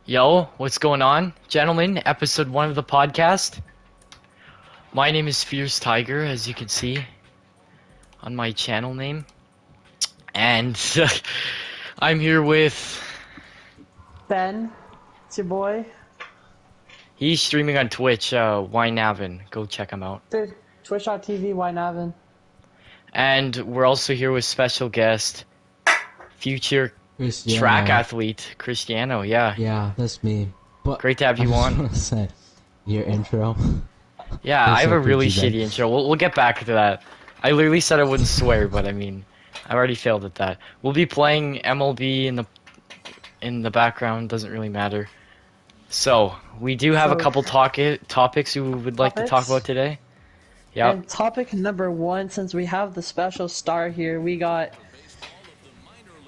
Yo, what's going on? Gentlemen, episode 1 of the podcast. My name is Fierce Tiger, as you can see on my channel name. And I'm here with... Ben, it's your boy. He's streaming on Twitch, Navin. Go check him out. Dude, Twitch.tv, why Navin? And we're also here with special guest, future Cristiano. track athlete, Cristiano, yeah. Yeah, that's me. But Great to have you I just on. want to say, your intro. Yeah, You're I have so a really cringy, shitty man. intro. We'll get back to that. I literally said I wouldn't swear, but I mean, I already failed at that. We'll be playing MLB in the background. Doesn't really matter. So we do have a couple topics we would like to talk Topics? about today. Yeah. And topic number 1, since we have the special star here, we got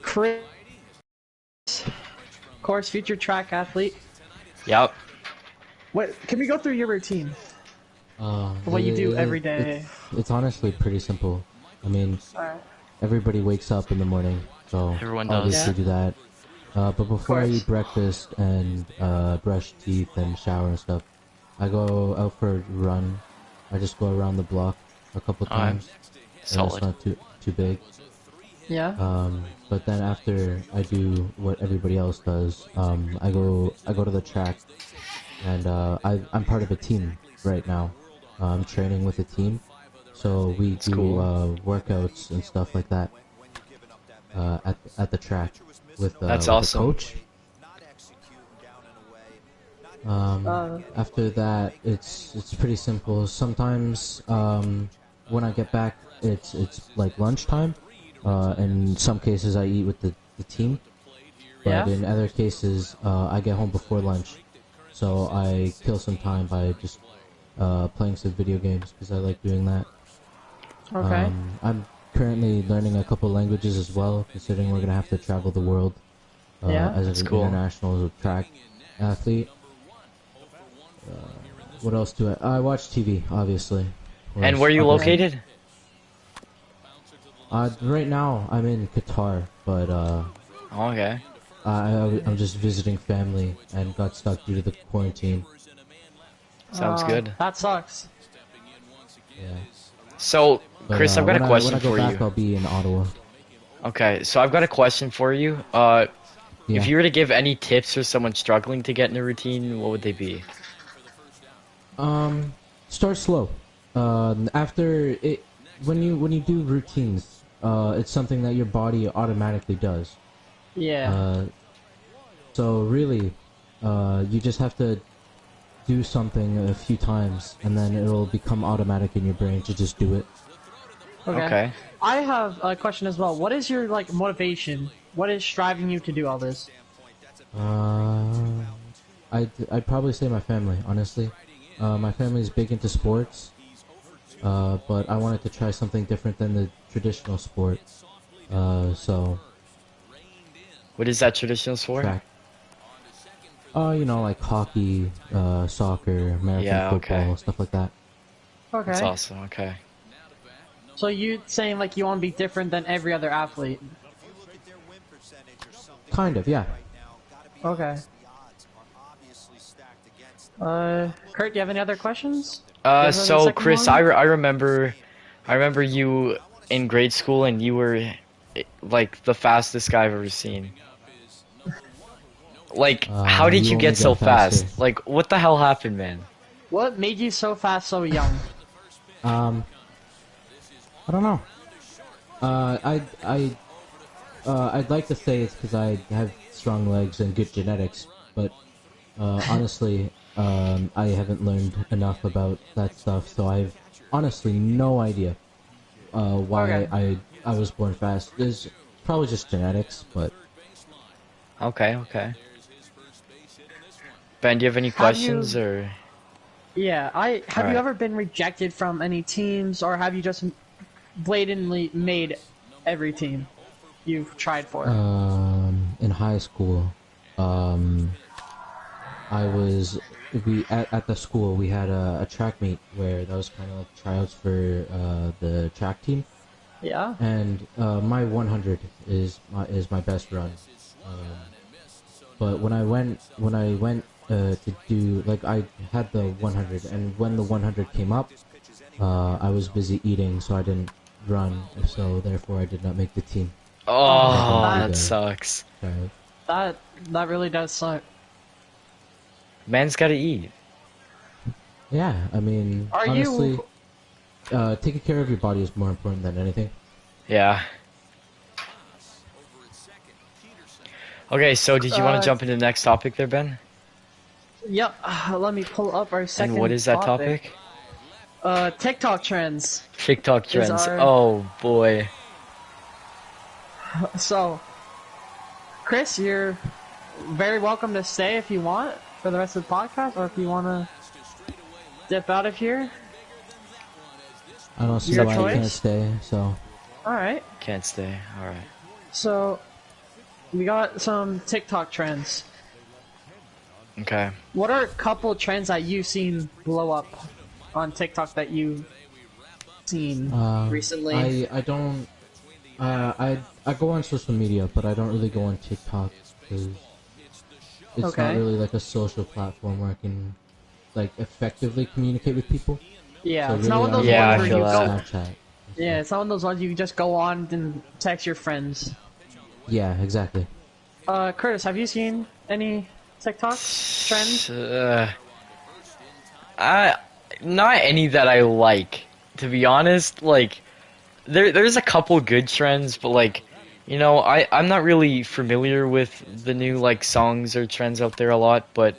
Cris, of course, future track athlete. Yep. What? Can we go through your routine? What you do every day? It's honestly pretty simple. I mean, Alright. everybody wakes up in the morning, so Everyone does. obviously do that. But before I course. eat breakfast and brush teeth and shower and stuff, I go out for a run. I just go around the block a couple Alright. times. And it's Solid. not too big. Yeah. But then after I do what everybody else does, I go to the track, and I'm part of a team right now. I'm training with a team, so we do cool. workouts and stuff like that at the track with That's with awesome. the coach. After that, it's pretty simple. Sometimes when I get back, it's like lunchtime. In some cases, I eat with the team, but Yeah. in other cases, I get home before lunch, so I kill some time by just playing some video games because I like doing that. Okay. I'm currently learning a couple languages as well, considering we're gonna have to travel the world Yeah. as That's an cool. international track athlete. What else do I watch TV, obviously. And where are you located? Right now, I'm in Qatar, but Oh, okay. I'm just visiting family and got stuck due to the quarantine. Sounds good. That sucks. Yeah. So, But, Chris, I've got a when question I go for back, you. I'll be in Ottawa. Okay, so I've got a question for you. Yeah. If you were to give any tips for someone struggling to get in a routine, what would they be? Start slow. After it, when you do routines, it's something that your body automatically does. Yeah. So really, you just have to do something a few times, and then it'll become automatic in your brain to just do it. Okay. I have a question as well. What is your motivation? What is striving you to do all this? I'd probably say my family, honestly. My family's big into sports, but I wanted to try something different than the traditional sport. So What is that traditional sport? track. Like hockey, soccer, American Yeah, football, okay. stuff like that. Okay. That's awesome, okay. So you saying you want to be different than every other athlete? Kind of, yeah. Okay. Kurt, do you have any other questions? So second Chris, one? I remember you in grade school and you were like the fastest guy I've ever seen. Like, how did you you only get so get faster. fast? Like, what the hell happened, man? What made you so fast, so young? I don't know. I'd like to say it's because I have strong legs and good genetics, but honestly, I haven't learned enough about that stuff, so I've honestly no idea why Okay. I was born fast. It's probably just genetics, but Okay, okay. Ben, do you have any Have questions you- or? Yeah, have you Alright. ever been rejected from any teams, or have you just blatantly made every team you've tried for? in high school, I was at the school we had a track meet where that was kind of like tryouts for the track team. Yeah. And my 100 is my best run. But when I went to do, like, I had the 100, and when the 100 came up, I was busy eating, so I didn't run. So therefore, I did not make the team. Oh, Oh, that that sucks. Right. that really does suck. Man's gotta eat. Yeah, I mean, Are honestly, you? taking care of your body is more important than anything. Yeah. Okay, so did you want to jump into the next topic there, Ben? Yep. Let me pull up our second. And what is that topic? TikTok trends. TikTok Is trends. our- Oh boy. So, Chris, you're very welcome to stay if you want for the rest of the podcast, or if you want to dip out of here. I don't see Your why I choice? can't stay. So All right. Can't stay. Alright. So, we got some TikTok trends. Okay. What are a couple trends that you've seen blow up on TikTok that you've seen recently? I don't. I go on social media, but I don't really go on TikTok because it's Okay. not really like a social platform where I can like effectively communicate with people. Yeah, So it's not really, one of those Yeah, I ones where feel you that. go. Snapchat. Yeah, it's not one of those ones you just go on and text your friends. Yeah, exactly. Curtis, have you seen any TikTok trends? Not any that I like, to be honest. Like, there's a couple good trends, but like, you know, I'm not really familiar with the new like songs or trends out there a lot, but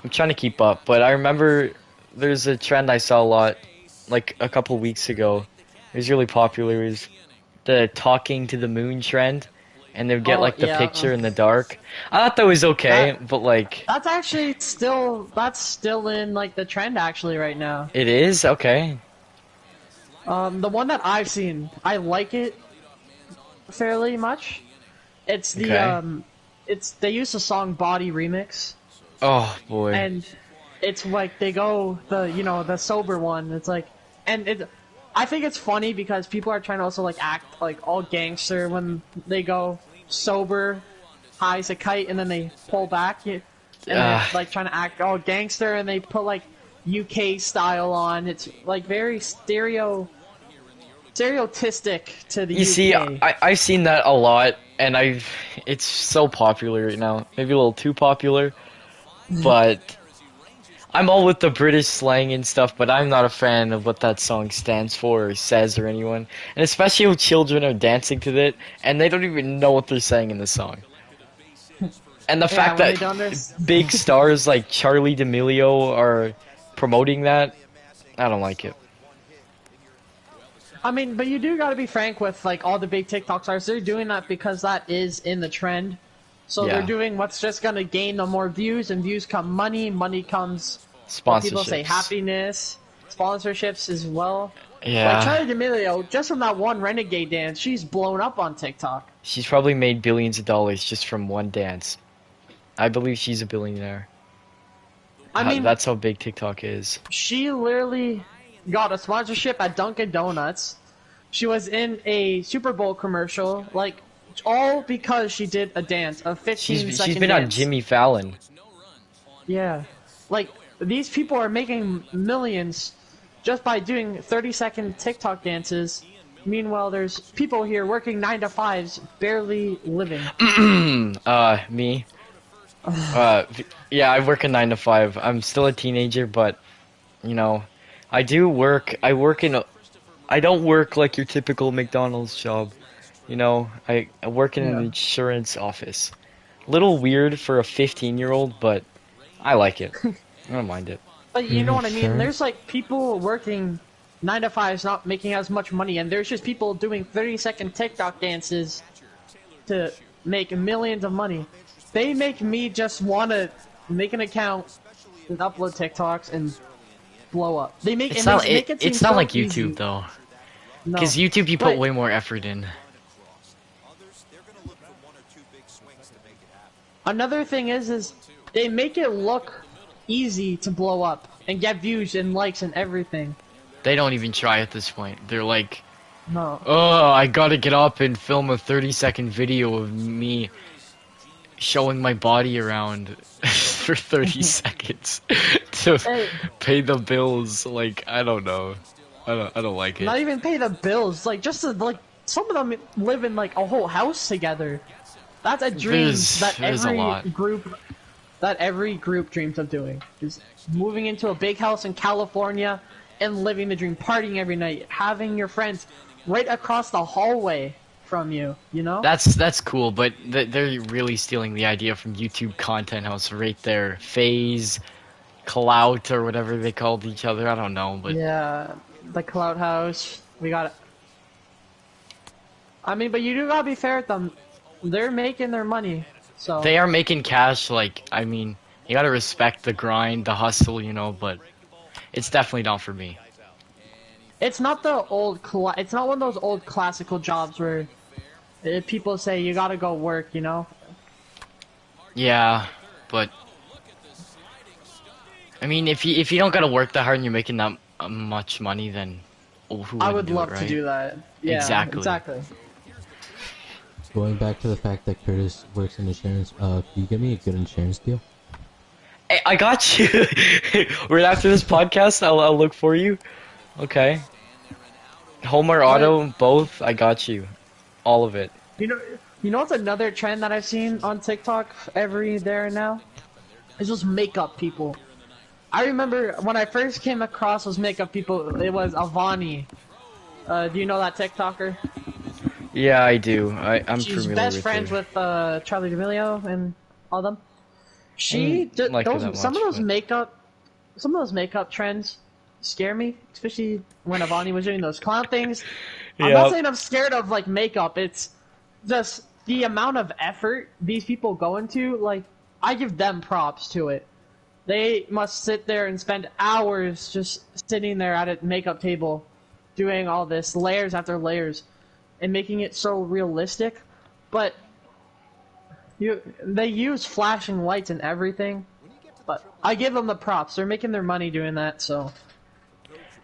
I'm trying to keep up. But I remember there's a trend I saw a lot, like a couple weeks ago. It was really popular. It was the talking to the moon trend, and they'd get Oh, like the yeah. picture in the dark. I thought that was okay, but like, That's actually still in like the trend actually right now. it is okay. The one that I've seen, I like it fairly much. It's the Okay. it's they use the song Body remix, Oh boy. and it's like they go the sober one. It's like, and I think it's funny because people are trying to also like act like all gangster when they go sober, high as a kite, and then they pull back, and they're like trying to act all gangster, and they put like UK style on. It's like very stereotypic to the You UK. see, I've seen that a lot, and it's so popular right now. Maybe a little too popular, but I'm all with the British slang and stuff, but I'm not a fan of what that song stands for or says or anyone. And especially when children are dancing to it, and they don't even know what they're saying in the song. And the fact when that they don't understand. big stars like Charlie D'Amelio are promoting that, I don't like it. I mean, but you do got to be frank with like all the big TikTok stars. They're doing that because that is in the trend. So Yeah. they're doing what's just gonna gain them more views, and views come money. Money comes what people say Sponsorships. happiness, sponsorships as well. Yeah. Like Charlie D'Amelio, just from that one Renegade dance, she's blown up on TikTok. She's probably made billions of dollars just from one dance. I believe she's a billionaire. I mean, That's how big TikTok is. she literally got a sponsorship at Dunkin' Donuts. She was in a Super Bowl commercial, like all because she did a dance, a 15 She's been on dance. Jimmy Fallon. Yeah, like these people are making millions just by doing 30-second TikTok dances. Meanwhile, there's people here working 9 to 5s, barely living. Me. Yeah, I work a 9 to 5. I'm still a teenager, but you know, I do work. I don't work like your typical McDonald's job. You know, I work in an Yeah. insurance office. Little weird for a 15-year-old, but I like it. I don't mind it. But you know what I mean? Sure. There's like people working 9 to 5s not making as much money, and there's just people doing 30-second TikTok dances to make millions of money. They make me just want to make an account and upload TikToks and blow up. They make It's and not. they make it seem It's not so like easy. YouTube though, No. because YouTube you put But- way more effort in. Another thing is they make it look easy to blow up and get views and likes and everything. They don't even try at this point. They're like, No. oh, I gotta get up and film a 30-second video of me showing my body around for 30 seconds to Hey, pay the bills. Like, I don't know. I don't like it. not even pay the bills. Like, just to, like, some of them live in like a whole house together. That's a dream There's a lot. that every group dreams of doing. Is moving into a big house in California and living the dream, partying every night, having your friends right across the hallway from you. You know? That's cool, but they're really stealing the idea from YouTube Content House right there. Phase, Clout, or whatever they called each other. I don't know, but Yeah, the cloud house. We got it. I mean, but you do gotta be fair with them. They're making their money, so they are making cash. Like, I mean, you gotta respect the grind, the hustle, you know. But it's definitely not for me. it's not the old. It's not one of those old classical jobs where people say you gotta go work. You know. Yeah, but I mean, if you don't gotta work that hard and you're making that much money, then who I wouldn't would do love it, right? to do that. Yeah, Exactly. exactly. Going back to the fact that Curtis works in insurance, can you give me a good insurance deal? Hey, I got you. Right after this podcast, I'll look for you. Okay. Home or auto, both. I got you. All of it. You know, what's another trend that I've seen on TikTok every there and now? It's just makeup people. I remember when I first came across those makeup people, it was Avani. Do you know that TikToker? Yeah, I do. I'm She's familiar best with friends her. with Charlie D'Amelio and all them. She didn't like her that some of much, those but- makeup trends scare me, especially when Avani was doing those clown things. I'm Yep. not saying I'm scared of like makeup. It's just the amount of effort these people go into. Like, I give them props to it. They must sit there and spend hours just sitting there at a makeup table, doing all this layers after layers, and making it so realistic. But they use flashing lights and everything. But I give them the props. They're making their money doing that. So,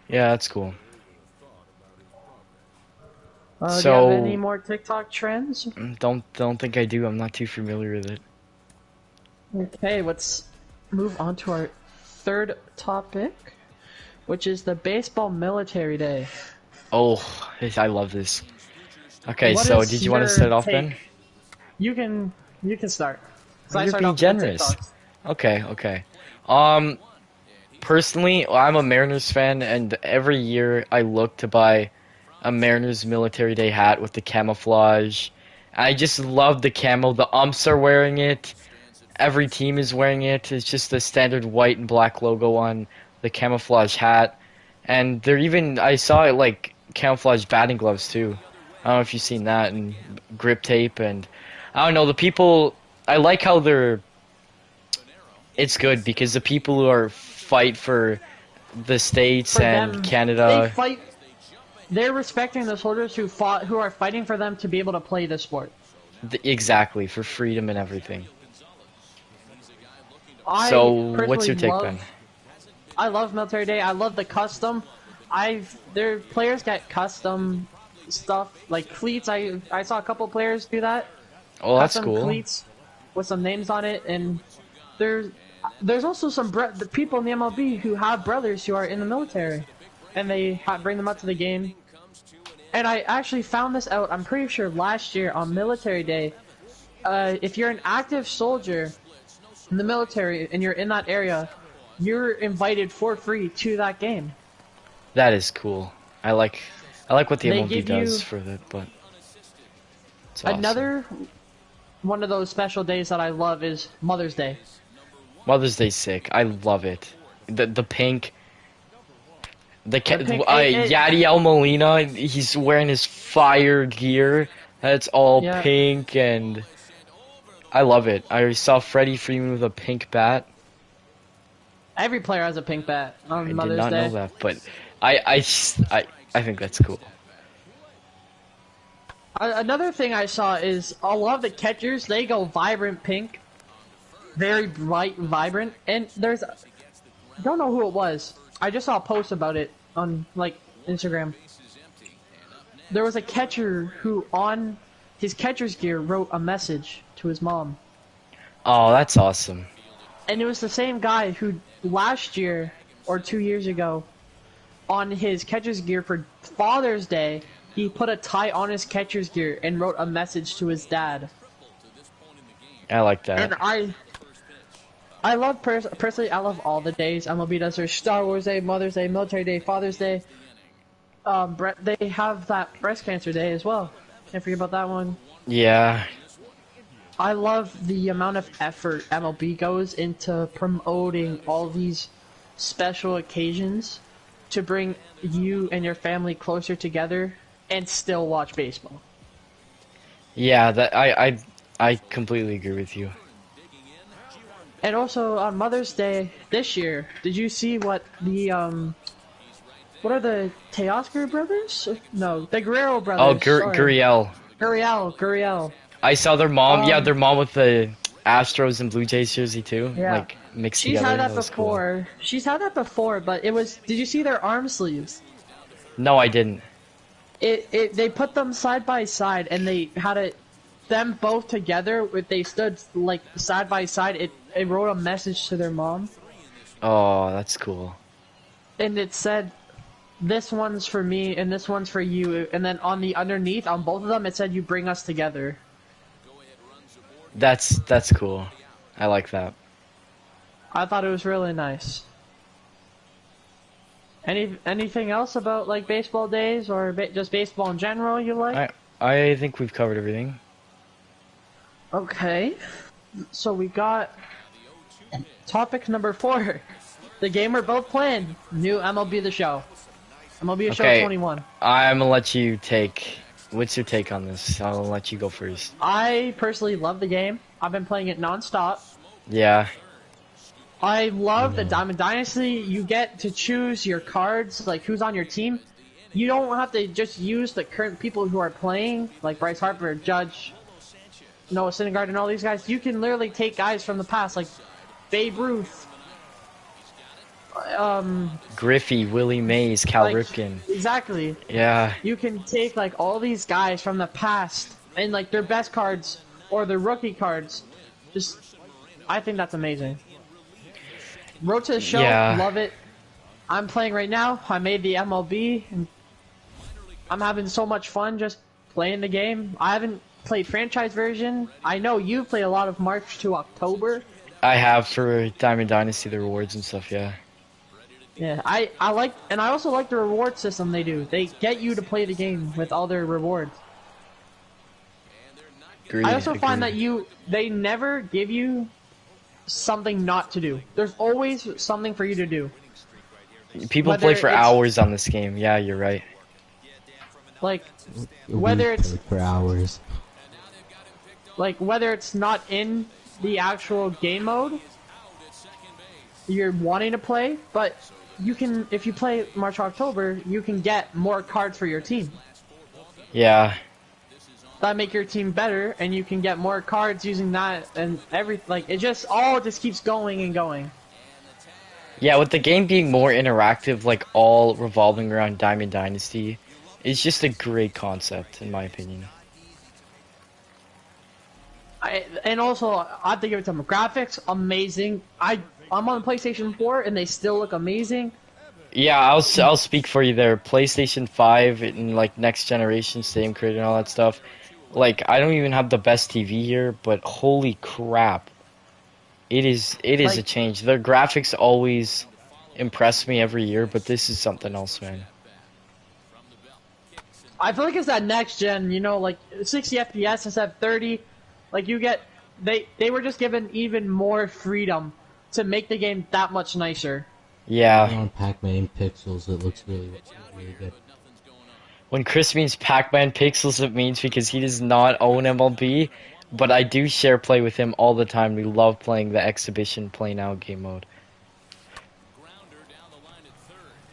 Yeah, that's cool. do you So- have any more TikTok trends? Don't think I do. I'm not too familiar with it. Okay, let's move on to our third topic, which is the baseball military day. Oh, I love this. Okay, What so is did you want to your start off take? then? You can start. 'Cause I You're start being off with the generous. TikToks. Okay. Personally, I'm a Mariners fan, and every year I look to buy a Mariners Military Day hat with the camouflage. I just love the camo. The umps are wearing it. Every team is wearing it. It's just the standard white and black logo on the camouflage hat. And they're even, I saw it like camouflage batting gloves too. I don't know if you've seen that, and grip tape, and I don't know, the people, I like how it's good because the people who are fight for the States For and them, Canada. they fight. They're respecting the soldiers who are fighting for them to be able to play the sport. Exactly, for freedom and everything. I So, what's personally your take, love, Ben? I love military day. I love the custom. Their players get custom stuff like cleats. I saw a couple players do that. Oh, that's Custom cool. cleats with some names on it, and there's also the people in the MLB who have brothers who are in the military, and they bring them up to the game. And I actually found this out, I'm pretty sure last year on Military Day. If you're an active soldier in the military and you're in that area, you're invited for free to that game. That is cool. I like what the They MLB give does you for that, but it's awesome. Another one of those special days that I love is Mother's Day. Mother's Day's sick. I love it. The pink. The pink- Yadiel Molina, he's wearing his fire gear. That's all Yeah. pink, and I love it. I saw Freddie Freeman with a pink bat. Every player has a pink bat on I Mother's did not Day. know that, but I think that's cool. Another thing I saw is a lot of the catchers, they go vibrant pink. Very bright, vibrant. And I don't know who it was. I just saw a post about it on, like, Instagram. There was a catcher who, on his catcher's gear, wrote a message to his mom. Oh, that's awesome. And it was the same guy who last year or 2 years ago, on his catcher's gear for Father's Day, he put a tie on his catcher's gear and wrote a message to his dad. I like And that. I love personally. I love all the days MLB does. There's Star Wars Day, Mother's Day, Military Day, Father's Day. They have that breast cancer day as well. Can't forget about that one. Yeah. I love the amount of effort MLB goes into promoting all these special occasions to bring you and your family closer together and still watch baseball. Yeah, that I completely agree with you. And also on Mother's Day this year, did you see what the what are the Teoscar brothers? No, the Guerrero Oh, brothers. Sorry. Gurriel. Gurriel. I saw their mom. Yeah, Um, their mom with the Astros and Blue Jays jersey too. Yeah. Like mixed She's together. had that That was cool. before. She's had that before, but it was. Did you see their arm sleeves? No, I didn't. They put them side by side, and they had it. Them both together. They stood like side by side. It wrote a message to their mom, Oh, that's cool. and it said, "This one's for me, and this one's for you." And then on the underneath, on both of them, it said, "You bring us together." That's cool. I like that. I thought it was really nice. Anything else about like baseball days or just baseball in general you like? I think we've covered everything. Okay, so we got topic number 4, the game we're both playing, new MLB The Show, MLB The Show Okay. 21. I'm gonna let you take. What's your take on this? I'll let you go first. I personally love the game. I've been playing it non-stop. Yeah. I love the Diamond Dynasty. You get to choose your cards, like who's on your team. You don't have to just use the current people who are playing, like Bryce Harper, Judge, Noah Syndergaard, and all these guys. You can literally take guys from the past, like Babe Ruth, Griffey, Willie Mays, Cal like, Ripken. exactly. Yeah. You can take like all these guys from the past and like their best cards or their rookie cards. Just, I think that's amazing. Road to the Show, Yeah. love it. I'm playing right now. I made the MLB, and I'm having so much fun just playing the game. I haven't played franchise version. I know you played a lot of March to October. I have for Diamond Dynasty the rewards and stuff. Yeah. Yeah, I like, and I also like the reward system they do. They get you to play the game with all their rewards. Agreed, I also find agreed. that they never give you something not to do. There's always something for you to do. People whether play for it's- hours on this game. Yeah, you're right. Like whether We it's played for hours. whether it's not in the actual game mode you're wanting to play, but you can, if you play March October, you can get more cards for your team Yeah. that make your team better, and you can get more cards using that, and it just keeps going and going. Yeah, with the game being more interactive, like all revolving around Diamond Dynasty, it's just a great concept, in my opinion. And also, I have to give it to them. Graphics, amazing. I'm on PlayStation 4, and they still look amazing. Yeah, I'll speak for you there. PlayStation 5 and like next generation Stadium Creator and all that stuff. Like, I don't even have the best TV here, but holy crap. It is a change. Their graphics always impress me every year, but this is something else, man. I feel like it's that next gen, 60 FPS instead of 30. Like they were just given even more freedom to make the game that much nicer. Yeah. On Pac-Man pixels, it looks really good. When Chris means Pac-Man Pixels, it means because he does not own MLB, but I do share play with him all the time. We love playing the exhibition play now game mode.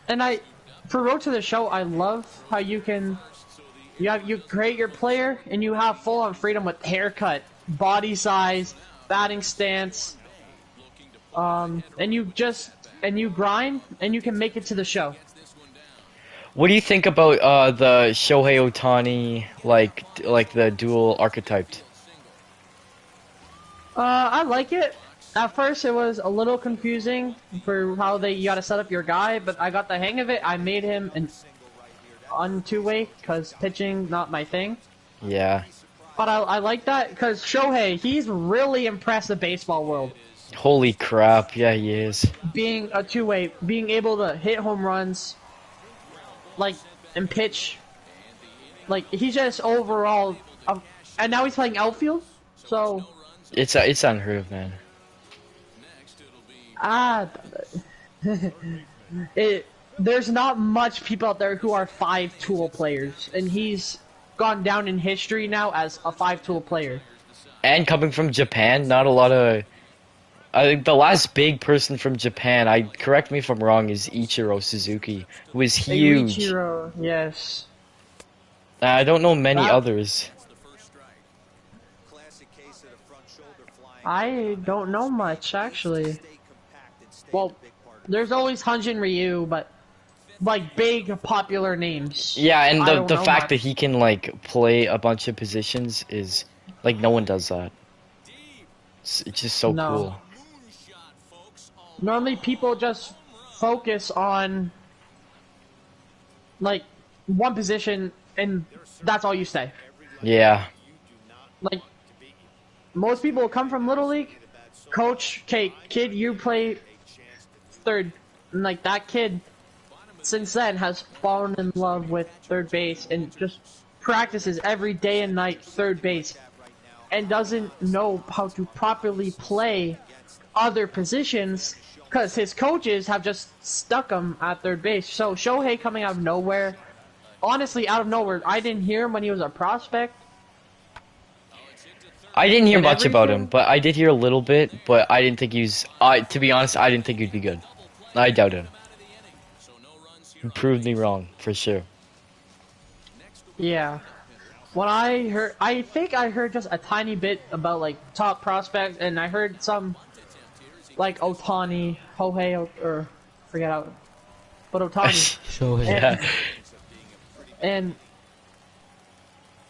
And for Road to the Show, I love how you create your player and you have full on freedom with haircut, body size, batting stance, and you grind and you can make it to the show. What do you think about the Shohei Ohtani, like the dual archetyped? I like it. At first, it was a little confusing for how you gotta set up your guy, but I got the hang of it. I made him an on two-way because pitching not my thing. Yeah. But I like that because Shohei, he's really impressed the baseball world. Holy crap, yeah, he is. Being a two-way, being able to hit home runs, like, and pitch. Like, he's just overall, and now he's playing outfield, so... It's unheard of, man. Ah, there's not much people out there who are 5-tool players, and he's gone down in history now as a 5-tool player. And coming from Japan, not a lot of... I think the last big person from Japan, correct me if I'm wrong, is Ichiro Suzuki, who is huge. Ichiro, yes. I don't know many That- others. I don't know much, actually. Well, there's always Hanjin Ryu, but like big popular names. Yeah, and I the don't the know fact much. that he can like play a bunch of positions is like no one does that. It's just so No. cool. Normally people just focus on like one position and that's all you say. Yeah. Like most people come from Little League, coach, okay, kid, you play third. And like that kid since then has fallen in love with third base and just practices every day and night third base and doesn't know how to properly play other positions because his coaches have just stuck him at third base. So Shohei coming out of nowhere, honestly out of nowhere, I didn't hear him when he was a prospect. I didn't hear And much about him, everything? but I did hear a little bit, but I didn't think he was to be honest, I didn't think he'd be good. I doubt him. He proved me wrong, for sure. Yeah. When I think I heard just a tiny bit about like top prospect, and I heard some like Otani, Hohei, or forget out, but Otani, Shohei. Yeah. and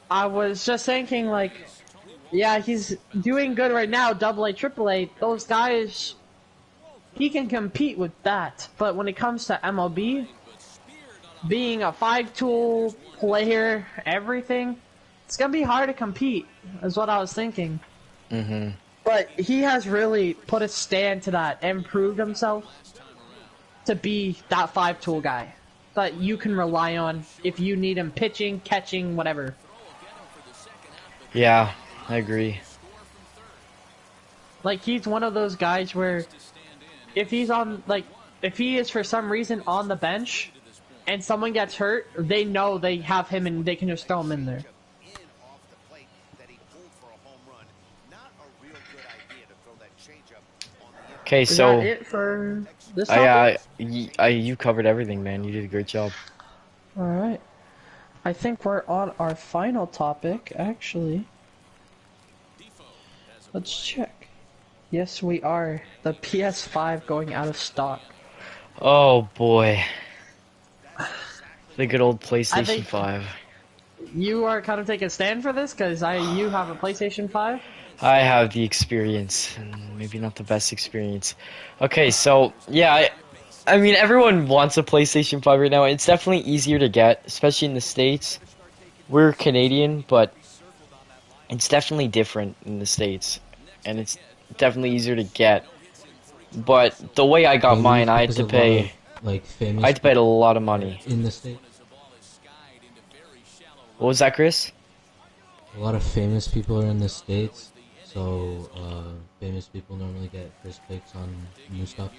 I was just thinking like, yeah, he's doing good right now, Double A, Triple A. Those guys, he can compete with that, but when it comes to MLB, being a 5-tool player, everything, it's gonna be hard to compete, is what I was thinking. Mm-hmm. But he has really put a stand to that and proved himself to be that 5-tool guy that you can rely on if you need him pitching, catching, whatever. Yeah, I agree. Like, he's one of those guys where if he's on, like, if he is for some reason on the bench and someone gets hurt, they know they have him and they can just throw him in there. Okay, Is so that it for this topic? you covered everything, man. You did a great job. Alright. I think we're on our final topic, actually. Let's check. Yes, we are. The PS5 going out of stock. Oh boy. The good old PlayStation think- 5. You are kind of taking a stand for this, because you have a PlayStation 5? I have the experience, and maybe not the best experience. Okay, so yeah, I mean everyone wants a PlayStation 5 right now. It's definitely easier to get, especially in the States. We're Canadian, but it's definitely different in the States, and it's definitely easier to get. But the way I got Maybe mine, I had because to a lot pay. of, like, famous I had to pay a lot of money. in the States. What was that, Chris? A lot of famous people are in the States, so famous people normally get first picks on new stuff.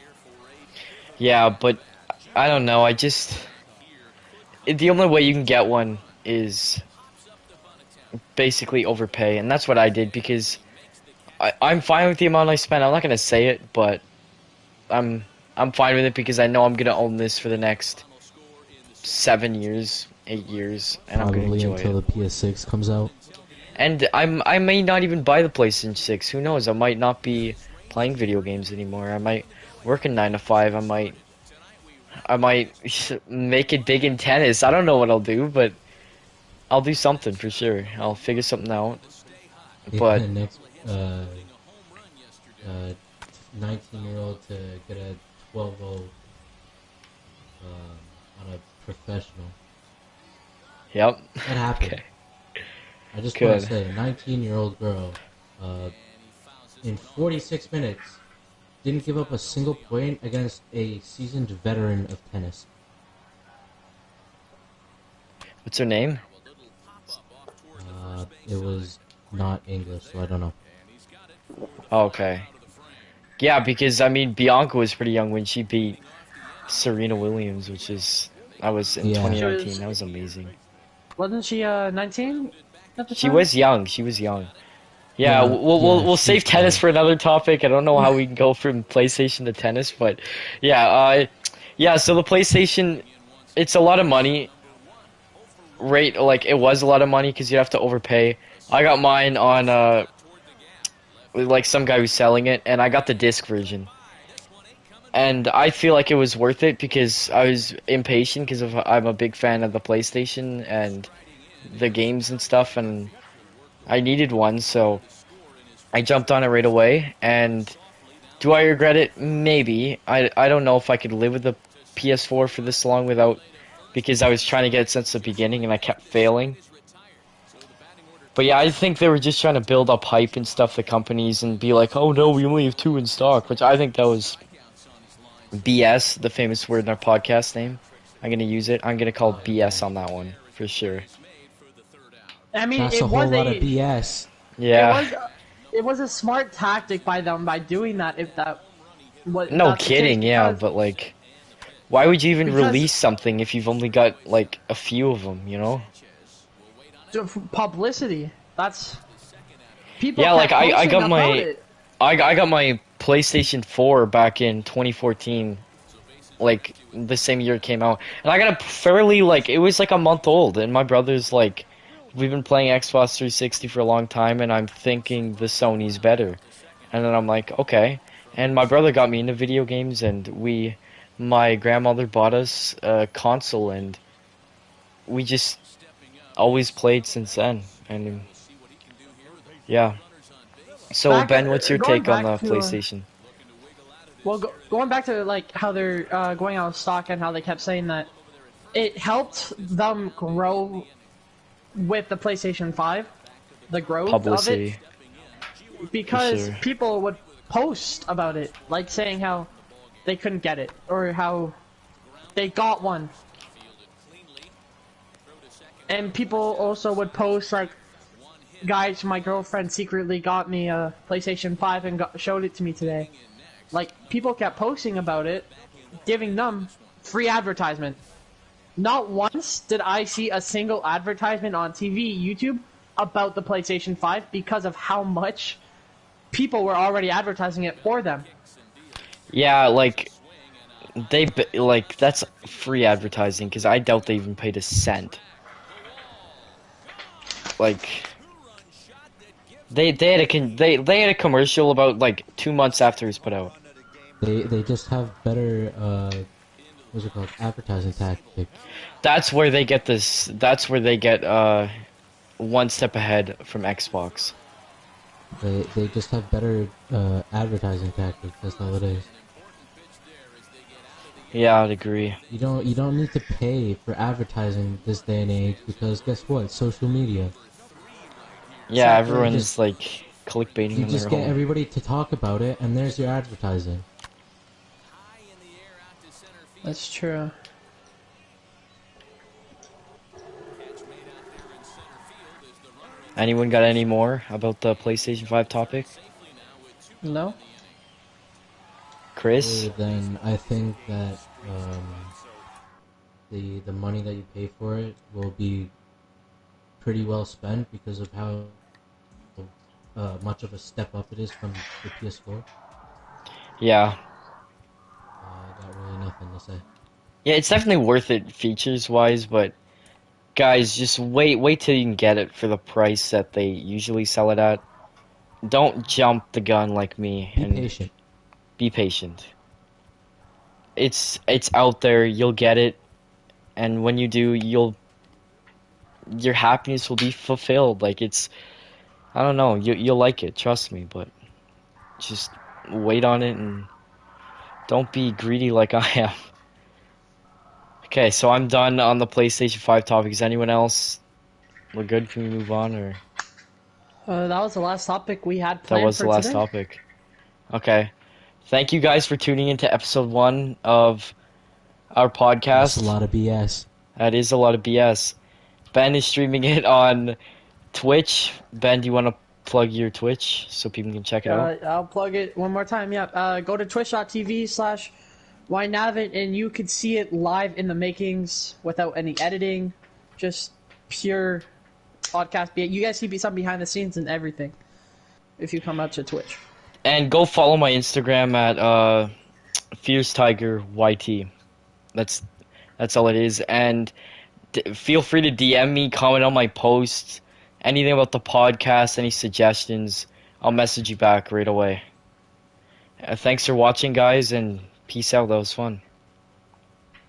Yeah, but I don't know. The only way you can get one is basically overpay, and that's what I did because I'm fine with the amount I spent. I'm not gonna say it, but I'm fine with it because I know I'm gonna own this for the next 7 years, 8 years, and I'm gonna Probably enjoy until it. the PS6 comes out. And I may not even buy the PlayStation 6. Who knows? I might not be playing video games anymore. I might work a 9 to 5. I might make it big in tennis. I don't know what I'll do, but I'll do something for sure. I'll figure something out. Yeah, But next, a 19-year-old to get a 12-0 on a professional. Yep. That happened. Okay. I just want to Good. say, a 19-year-old girl, in 46 minutes, didn't give up a single point against a seasoned veteran of tennis. What's her name? It was not English, so I don't know. Oh, okay. Yeah, because I mean Bianca was pretty young when she beat Serena Williams, that was in Yeah. She 2019. was, That was amazing. wasn't she 19 at the She time? was young. She was young. Yeah, Yeah, yeah, we'll save she's tennis young. for another topic. I don't know how we can go from PlayStation to tennis, but yeah, yeah. So the PlayStation, it's a lot of money. Rate like it was a lot of money because you have to overpay. I got mine on with, like some guy who's selling it, and I got the disc version. And I feel like it was worth it because I was impatient because I'm a big fan of the PlayStation and the games and stuff, and I needed one, so I jumped on it right away. And do I regret it? Maybe. I don't know if I could live with the PS4 for this long without, because I was trying to get it since the beginning and I kept failing. But yeah, I think they were just trying to build up hype and stuff, the companies, and be like, oh no, we only have two in stock, which I think that was BS, the famous word in our podcast name. I'm gonna use it. I'm gonna call Yeah. BS on that one for sure. I mean, That's a whole lot of BS. it Yeah. was, it was a smart tactic by them by doing that. If No that's the case, kidding, yeah, but like, why would you even because release something if you've only got like a few of them, you know? publicity. That's people Yeah, like kept I posting got about my it. I got my PlayStation 4 back in 2014, like the same year it came out. And I got a fairly like it was like a month old, and my brother's like we've been playing Xbox 360 for a long time and I'm thinking the Sony's better. And then I'm like, okay. And my brother got me into video games and my grandmother bought us a console and we just always played since then. And yeah. So Back Ben, what's your going take on the back to PlayStation? well, going back to like how they're going out of stock and how they kept saying that it helped them grow with the PlayStation 5, the growth of it, Publicity, for because sure. people would post about it, like saying how they couldn't get it or how they got one. And people also would post like, guys, my girlfriend secretly got me a PlayStation 5 and showed it to me today. Like, people kept posting about it, giving them free advertisement. Not once did I see a single advertisement on TV, YouTube, about the PlayStation 5 because of how much people were already advertising it for them. Yeah, like like that's free advertising because I doubt they even paid a cent. Like they had a commercial about like 2 months after it was put out. They just have better what's it called, advertising tactics. That's where they get this. That's where they get one step ahead from Xbox. They just have better advertising tactics. That's all it is. Yeah, I'd agree. You don't need to pay for advertising this day and age because guess what? Social media. Yeah, Exactly. everyone's like clickbaiting You on just their get own. everybody to talk about it, and there's your advertising. That's true. Anyone got any more about the PlayStation 5 topic? No? Chris? Then I think that the money that you pay for it will be pretty well spent because of how much of a step up it is from the PS4. Yeah. Got really nothing to say. Yeah, it's definitely worth it features wise, but guys, just wait till you can get it for the price that they usually sell it at. Don't jump the gun like me Be and patient. be patient. It's out there, you'll get it, and when you do, your happiness will be fulfilled. Like I don't know, you'll like it, trust me, but just wait on it and don't be greedy like I am. Okay, so I'm done on the PlayStation 5 topic. Is anyone else? We're good? Can we move on? Or That was the last topic we had that planned was for the last today. topic? Okay. Thank you guys for tuning into episode 1 of our That's a podcast. lot of BS. That is a lot of BS. Ben is streaming it on Twitch. Ben, do you want to plug your Twitch so people can check it out? I'll plug it one more time. Yeah. Go to twitch.tv/wynavit and you could see it live in the makings without any editing, just pure podcast. You guys see some behind the scenes and everything if you come out to Twitch. And go follow my Instagram at Fierce Tiger YT. That's all it is. And feel free to DM me, comment on my posts, anything about the podcast, any suggestions. I'll message you back right away. Thanks for watching, guys, and peace out. That was fun.